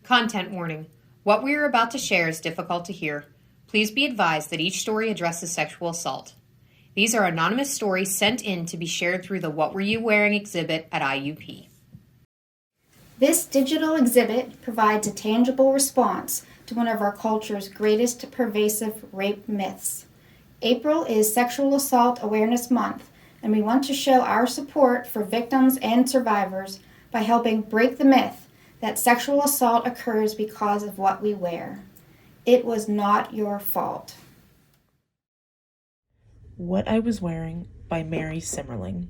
Content warning. What we are about to share is difficult to hear. Please be advised that each story addresses sexual assault. These are anonymous stories sent in to be shared through the What Were You Wearing exhibit at IUP. This digital exhibit provides a tangible response to one of our culture's greatest pervasive rape myths. April is Sexual Assault Awareness Month, and we want to show our support for victims and survivors by helping break the myth that sexual assault occurs because of what we wear. It was not your fault. What I Was Wearing by Mary Simmerling.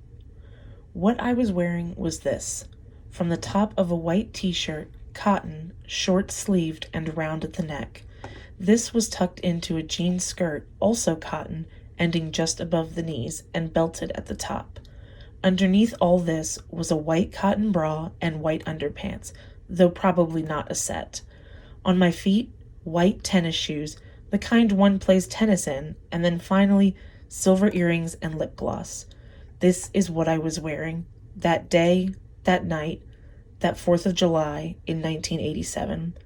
What I was wearing was this. From the top of a white t-shirt, cotton, short-sleeved and round at the neck. This was tucked into a jean skirt, also cotton, ending just above the knees and belted at the top. Underneath all this was a white cotton bra and white underpants, though probably not a set. On my feet, white tennis shoes, the kind one plays tennis in, and then finally, silver earrings and lip gloss. This is what I was wearing, that day, that night, that 4th of July in 1987.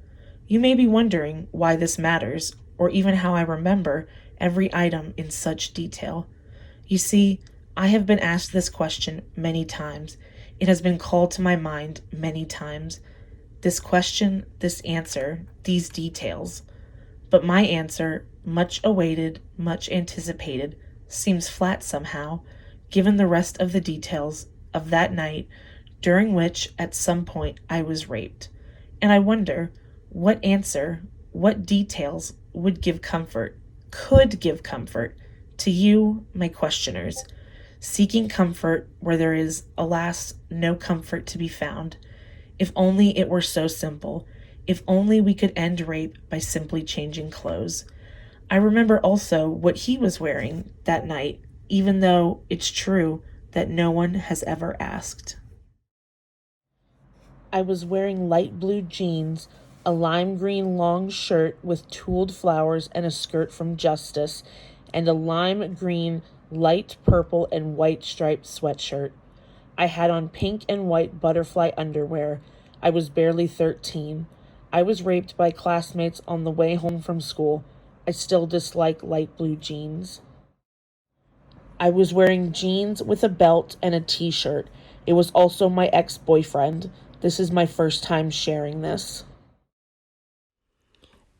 You may be wondering why this matters, or even how I remember every item in such detail. You see, I have been asked this question many times. It has been called to my mind many times. This question, this answer, these details. But my answer, much awaited, much anticipated, seems flat somehow, given the rest of the details of that night, during which, at some point, I was raped. And I wonder, what answer, what details would give comfort, could give comfort, to you, my questioners, seeking comfort where there is, alas, no comfort to be found. If only it were so simple. If only we could end rape by simply changing clothes. I remember also what he was wearing that night, even though it's true that no one has ever asked. I was wearing light blue jeans, a lime green long shirt with tooled flowers and a skirt from Justice, and a lime green, light purple and white striped sweatshirt. I had on pink and white butterfly underwear. I was barely 13. I was raped by classmates on the way home from school. I still dislike light blue jeans. I was wearing jeans with a belt and a t-shirt. It was also my ex-boyfriend. This is my first time sharing this.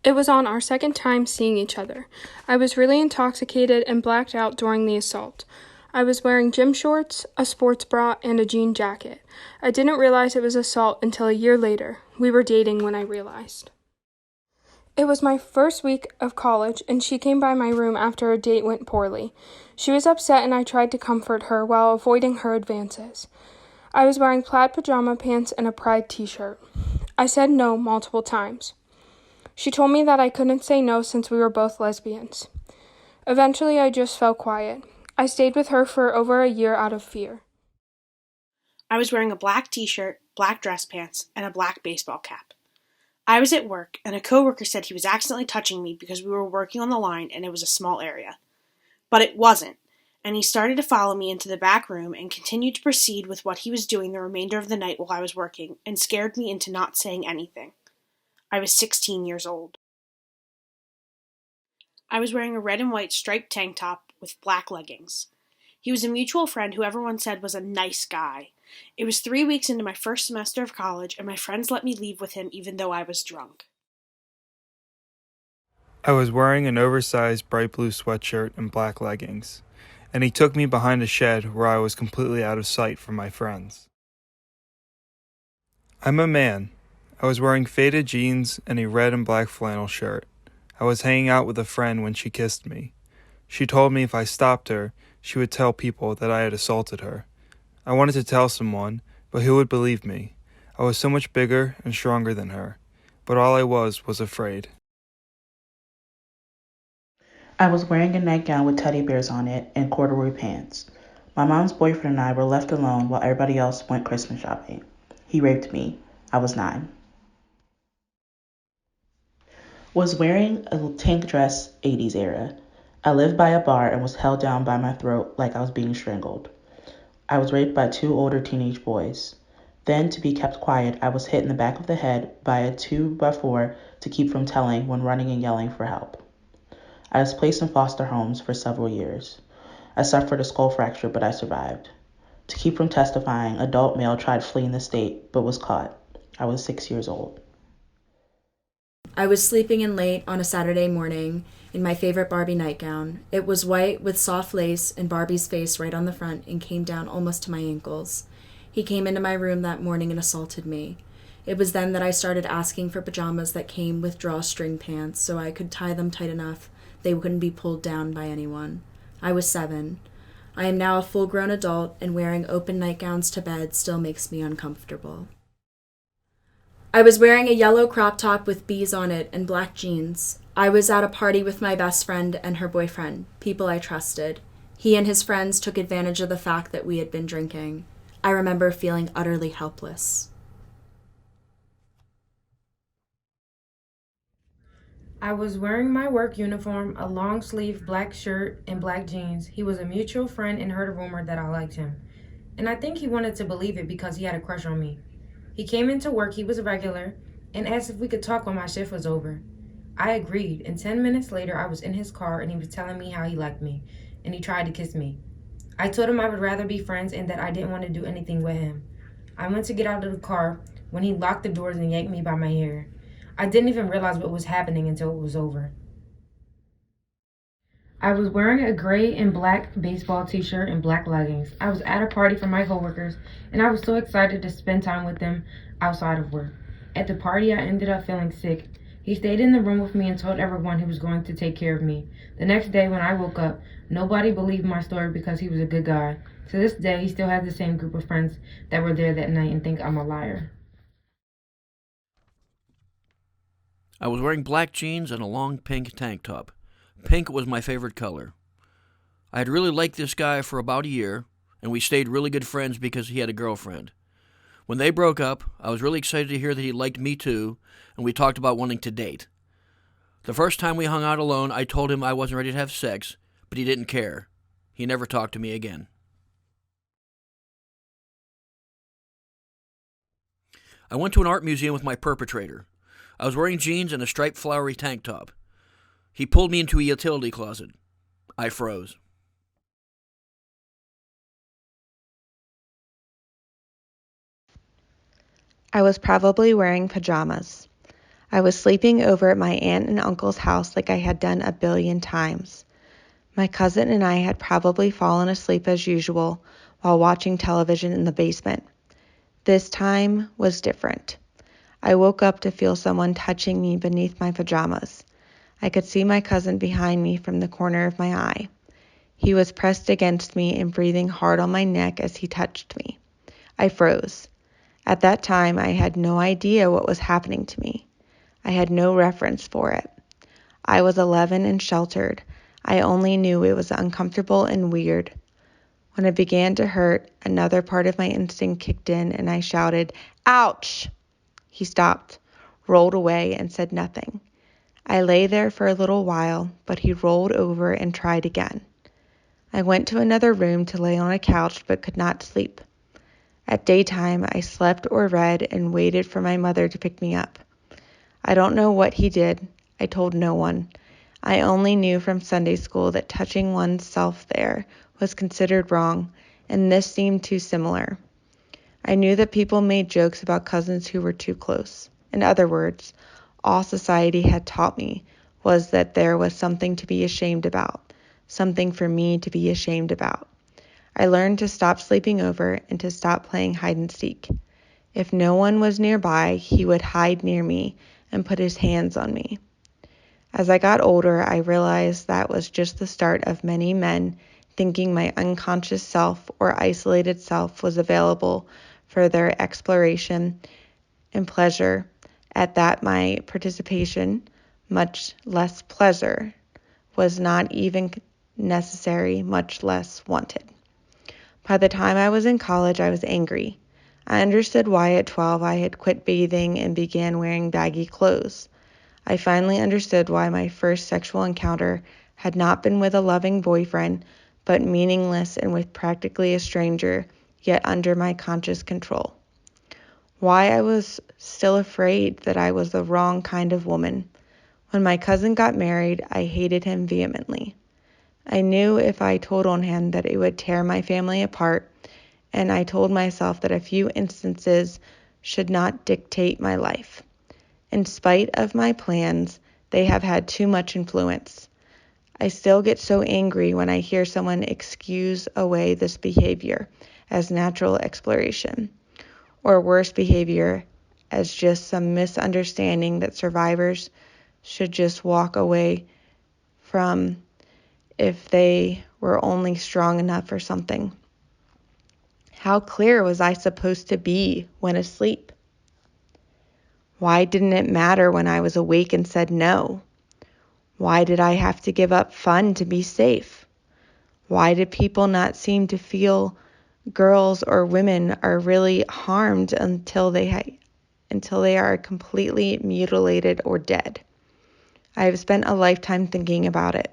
It was on our second time seeing each other. I was really intoxicated and blacked out during the assault. I was wearing gym shorts, a sports bra, and a jean jacket. I didn't realize it was assault until a year later. We were dating when I realized. It was my first week of college, and she came by my room after a date went poorly. She was upset, and I tried to comfort her while avoiding her advances. I was wearing plaid pajama pants and a Pride t-shirt. I said no multiple times. She told me that I couldn't say no since we were both lesbians. Eventually, I just fell quiet. I stayed with her for over a year out of fear. I was wearing a black t-shirt, black dress pants, and a black baseball cap. I was at work, and a coworker said he was accidentally touching me because we were working on the line and it was a small area. But it wasn't, and he started to follow me into the back room and continued to proceed with what he was doing the remainder of the night while I was working, and scared me into not saying anything. I was 16 years old. I was wearing a red and white striped tank top with black leggings. He was a mutual friend who everyone said was a nice guy. It was 3 weeks into my first semester of college, and my friends let me leave with him even though I was drunk. I was wearing an oversized bright blue sweatshirt and black leggings, and he took me behind a shed where I was completely out of sight from my friends. I'm a man. I was wearing faded jeans and a red and black flannel shirt. I was hanging out with a friend when she kissed me. She told me if I stopped her, she would tell people that I had assaulted her. I wanted to tell someone, but who would believe me? I was so much bigger and stronger than her, but all I was afraid. I was wearing a nightgown with teddy bears on it and corduroy pants. My mom's boyfriend and I were left alone while everybody else went Christmas shopping. He raped me. I was 9. Was wearing a tank dress 80s era. I lived by a bar and was held down by my throat like I was being strangled. I was raped by 2 older teenage boys. Then, to be kept quiet, I was hit in the back of the head by a 2x4 to keep from telling when running and yelling for help. I was placed in foster homes for several years. I suffered a skull fracture, but I survived. To keep from testifying, adult male tried fleeing the state, but was caught. I was 6 years old. I was sleeping in late on a Saturday morning in my favorite Barbie nightgown. It was white with soft lace and Barbie's face right on the front and came down almost to my ankles. He came into my room that morning and assaulted me. It was then that I started asking for pajamas that came with drawstring pants so I could tie them tight enough they couldn't be pulled down by anyone. I was 7. I am now a full-grown adult, and wearing open nightgowns to bed still makes me uncomfortable. I was wearing a yellow crop top with bees on it and black jeans. I was at a party with my best friend and her boyfriend, people I trusted. He and his friends took advantage of the fact that we had been drinking. I remember feeling utterly helpless. I was wearing my work uniform, a long-sleeve black shirt, and black jeans. He was a mutual friend and heard a rumor that I liked him. And I think he wanted to believe it because he had a crush on me. He came into work, he was a regular, and asked if we could talk when my shift was over. I agreed, and 10 minutes later I was in his car and he was telling me how he liked me, and he tried to kiss me. I told him I would rather be friends and that I didn't want to do anything with him. I went to get out of the car when he locked the doors and yanked me by my hair. I didn't even realize what was happening until it was over. I was wearing a gray and black baseball t-shirt and black leggings. I was at a party for my coworkers, and I was so excited to spend time with them outside of work. At the party, I ended up feeling sick. He stayed in the room with me and told everyone he was going to take care of me. The next day when I woke up, nobody believed my story because he was a good guy. To this day, he still has the same group of friends that were there that night and think I'm a liar. I was wearing black jeans and a long pink tank top. Pink was my favorite color. I had really liked this guy for about a year, and we stayed really good friends because he had a girlfriend. When they broke up, I was really excited to hear that he liked me too, and we talked about wanting to date. The first time we hung out alone, I told him I wasn't ready to have sex, but he didn't care. He never talked to me again. I went to an art museum with my perpetrator. I was wearing jeans and a striped flowery tank top. He pulled me into a utility closet. I froze. I was probably wearing pajamas. I was sleeping over at my aunt and uncle's house like I had done a billion times. My cousin and I had probably fallen asleep as usual while watching television in the basement. This time was different. I woke up to feel someone touching me beneath my pajamas. I could see my cousin behind me from the corner of my eye. He was pressed against me and breathing hard on my neck as he touched me. I froze. At that time, I had no idea what was happening to me. I had no reference for it. I was 11 and sheltered. I only knew it was uncomfortable and weird. When it began to hurt, another part of my instinct kicked in and I shouted, "Ouch!" He stopped, rolled away, and said nothing. I lay there for a little while, but he rolled over and tried again. I went to another room to lay on a couch but could not sleep. At daytime, I slept or read and waited for my mother to pick me up. I don't know what he did. I told no one. I only knew from Sunday school that touching oneself there was considered wrong, and this seemed too similar. I knew that people made jokes about cousins who were too close. In other words, all society had taught me was that there was something to be ashamed about, something for me to be ashamed about. I learned to stop sleeping over and to stop playing hide and seek. If no one was nearby, he would hide near me and put his hands on me. As I got older, I realized that was just the start of many men thinking my unconscious self or isolated self was available for their exploration and pleasure, at that my participation, much less pleasure, was not even necessary, much less wanted. By the time I was in college, I was angry. I understood why at 12 I had quit bathing and began wearing baggy clothes. I finally understood why my first sexual encounter had not been with a loving boyfriend, but meaningless and with practically a stranger, yet under my conscious control. Why I was still afraid that I was the wrong kind of woman. When my cousin got married, I hated him vehemently. I knew if I told on him that it would tear my family apart, and I told myself that a few instances should not dictate my life. In spite of my plans, they have had too much influence. I still get so angry when I hear someone excuse away this behavior as natural exploration, or worse behavior as just some misunderstanding that survivors should just walk away from if they were only strong enough or something. How clear was I supposed to be when asleep? Why didn't it matter when I was awake and said no? Why did I have to give up fun to be safe? Why did people not seem to feel girls or women are really harmed until they are completely mutilated or dead? I have spent a lifetime thinking about it.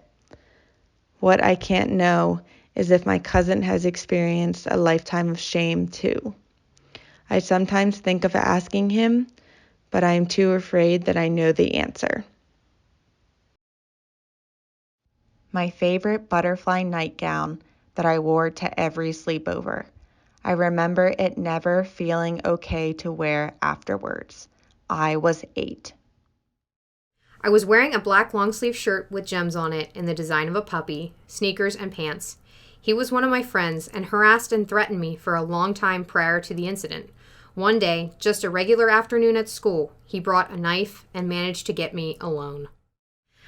What I can't know is if my cousin has experienced a lifetime of shame too. I sometimes think of asking him, but I am too afraid that I know the answer. My favorite butterfly nightgown that I wore to every sleepover. I remember it never feeling okay to wear afterwards. I was 8. I was wearing a black long-sleeve shirt with gems on it in the design of a puppy, sneakers, and pants. He was one of my friends and harassed and threatened me for a long time prior to the incident. One day, just a regular afternoon at school, he brought a knife and managed to get me alone.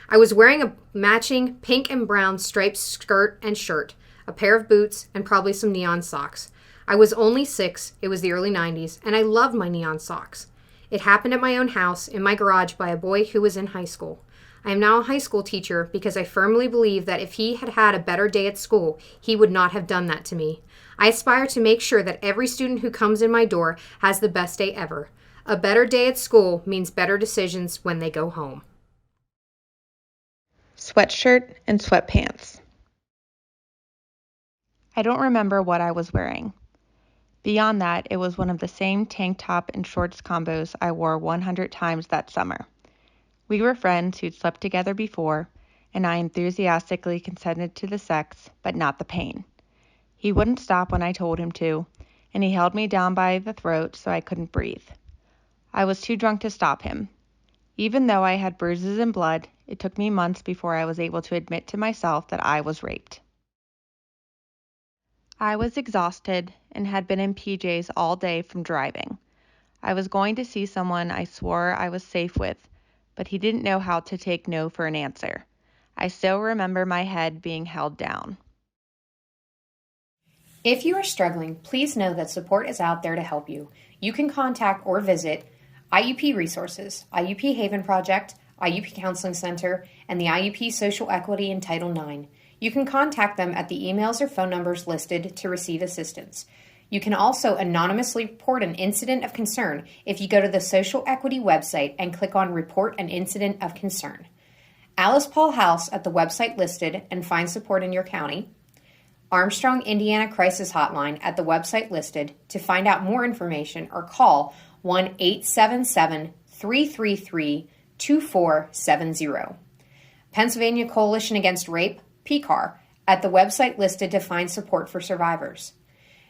I was wearing a matching pink and brown striped skirt and shirt, a pair of boots, and probably some neon socks. I was only 6, it was the early 90s, and I loved my neon socks. It happened at my own house, in my garage, by a boy who was in high school. I am now a high school teacher because I firmly believe that if he had had a better day at school, he would not have done that to me. I aspire to make sure that every student who comes in my door has the best day ever. A better day at school means better decisions when they go home. Sweatshirt and sweatpants. I don't remember what I was wearing. Beyond that, it was one of the same tank top and shorts combos I wore 100 times that summer. We were friends who'd slept together before, and I enthusiastically consented to the sex, but not the pain. He wouldn't stop when I told him to, and he held me down by the throat so I couldn't breathe. I was too drunk to stop him. Even though I had bruises and blood, it took me months before I was able to admit to myself that I was raped. I was exhausted and had been in PJs all day from driving. I was going to see someone I swore I was safe with, but he didn't know how to take no for an answer. I still remember my head being held down. If you are struggling, please know that support is out there to help you. You can contact or visit IUP Resources, IUP Haven Project, IUP Counseling Center, and the IUP Social Equity in Title IX. You can contact them at the emails or phone numbers listed to receive assistance. You can also anonymously report an incident of concern if you go to the Social Equity website and click on Report an Incident of Concern. Alice Paul House at the website listed and find support in your county. Armstrong, Indiana Crisis Hotline at the website listed to find out more information or call 1-877-333-2470. Pennsylvania Coalition Against Rape, PCAR, at the website listed to find support for survivors.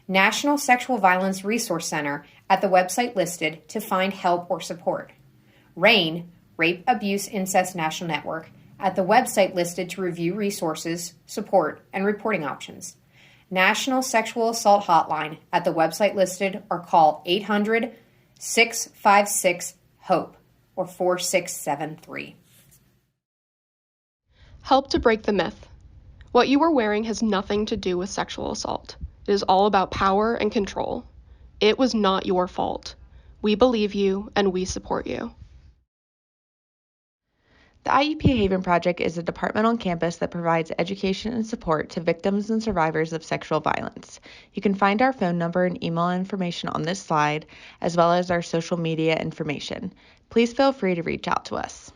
National Sexual Violence Resource Center at the website listed to find help or support. RAIN, Rape, Abuse, Incest National Network, at the website listed to review resources, support, and reporting options. National Sexual Assault Hotline at the website listed or call 800-656-HOPE or 4673. Help to break the myth. What you are wearing has nothing to do with sexual assault. It is all about power and control. It was not your fault. We believe you and we support you. The IUP Haven Project is a department on campus that provides education and support to victims and survivors of sexual violence. You can find our phone number and email information on this slide, as well as our social media information. Please feel free to reach out to us.